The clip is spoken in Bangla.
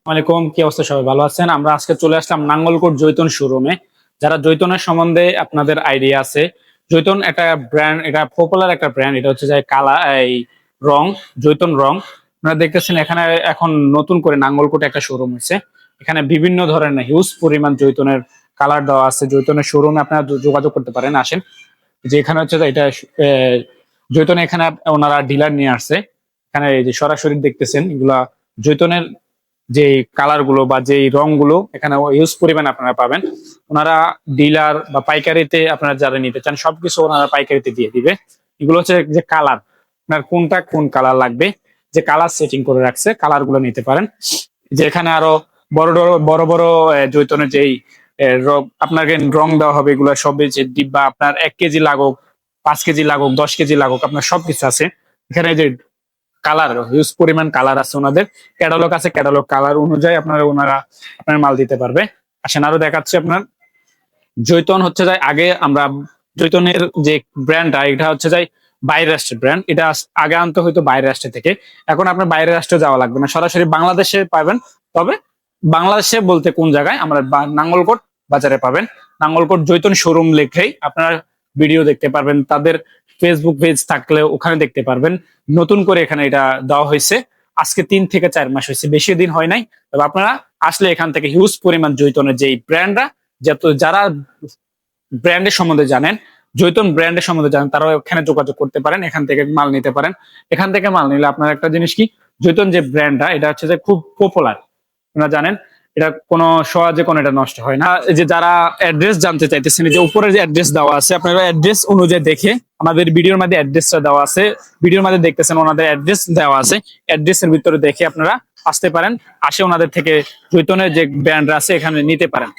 আলাইকুম, কি অবস্থা? সবাই ভালো আছেন? আমরা আজকে চলে আসলাম নাঙ্গলকোট জৈতন শোরুমে। যারা জৈতনের সম্বন্ধে আপনাদের আইডিয়া আছে, জৈতন একটা ব্র্যান্ড, এটা পপুলার একটা ব্র্যান্ড। এটা হচ্ছে যে কালা এই রং, জৈতন রং। আপনারা দেখতেছেন এখানে এখন নতুন করে নাঙ্গলকোটে একটা শোরুম হয়েছে। এখানে বিভিন্ন ধরনের হিউজ পরিমাণ জৈতনের কালার দেওয়া আছে। জৈতনের শোরুমে আপনারা যোগাযোগ করতে পারেন, আসেন। যে এখানে হচ্ছে যে এটা জৈতন, এখানে ওনারা ডিলার নিয়ে আসছে। এখানে এই যে সরাসরি দেখতেছেন এগুলা জৈতনের যে কালার গুলো বা যে রং গুলো এখানে ইউজ পরিমাণ আপনারা পাবেন। ওনারা ডিলার বা পাইকারিতে আপনারা যারা নিতে চান সবকিছু ওনারা পাইকারিতে দিয়ে দিবে। এগুলো হচ্ছে যে কালার, আপনার কোনটা কোন কালার লাগবে, যে কালার সেটিং করে রাখছে, কালার গুলো নিতে পারেন। যে এখানে আরো বড় বড় বড় বড় জৈতনের যেই আপনাকে রং দেওয়া হবে, এগুলো সব যে ডিব্বা, আপনার 1 কেজি লাগুক, 5 কেজি লাগুক, 10 কেজি লাগুক, আপনার সবকিছু আছে এখানে। যে কালার, হিউজ পরিমাণ কালার আছে, ওনাদের ক্যাটালগ আছে। ক্যাটালগ কালার অনুযায়ী ওনারা আপনার মাল দিতে পারবে। আসেন আরো দেখাচ্ছি আপনার। জৈতন হচ্ছে যায়, আগে আমরা জৈতনের যে ব্র্যান্ডটা, এটা হচ্ছে যায় বাইরের রাষ্ট্রের ব্র্যান্ড। এটা আগে আনতে হয়তো বাইরের রাষ্ট্র থেকে, এখন আপনার বাইরের রাষ্ট্রে যাওয়া লাগবে না, সরাসরি বাংলাদেশে পাবেন। তবে বাংলাদেশে বলতে কোন জায়গায়, আমরা নাঙ্গলকোট বাজারে পাবেন। নাঙ্গলকোট জৈতন শোরুম লিখেই আপনারা ভিডিও দেখতে পারবেন। তাদের ফেসবুক পেজ থাকলে ওখানে দেখতে পারবেন। নতুন করে এখানে এটা দেওয়া হয়েছে, আজকে 3 থেকে 4 মাস হয়েছে, বেশি দিন হয় নাই। তবে আপনারা আসলে এখান থেকে হিউজ পরিমাণ জৈতনের যে ব্র্যান্ডরা, যারা ব্র্যান্ডের সম্বন্ধে জানেন, জৈতন ব্র্যান্ডের সম্বন্ধে জানেন, তারাও এখানে যোগাযোগ করতে পারেন, এখান থেকে মাল নিতে পারেন। এখান থেকে মাল নিলে আপনার একটা জিনিস কি, জৈতন যে ব্র্যান্ডটা, এটা হচ্ছে যে খুব পপুলার, আপনারা জানেন। এটা কোনো সহজে কোনো এটা নষ্ট হয় না। এই যে যারা অ্যাড্রেস জানতে চাইতেছেন, যে উপরে যে অ্যাড্রেস দেওয়া আছে, আপনারা অ্যাড্রেস অনুযায়ী দেখে, আমাদের ভিডিওর মধ্যে অ্যাড্রেসটা দেওয়া আছে, ভিডিওর মধ্যে দেখতেছেন ওনাদের অ্যাড্রেস দেওয়া আছে। অ্যাড্রেসের ভিতরে দেখে আপনারা আসতে পারেন, আসে ওনাদের থেকে জৈতনের যে ব্র্যান্ড আছে এখানে নিতে পারেন।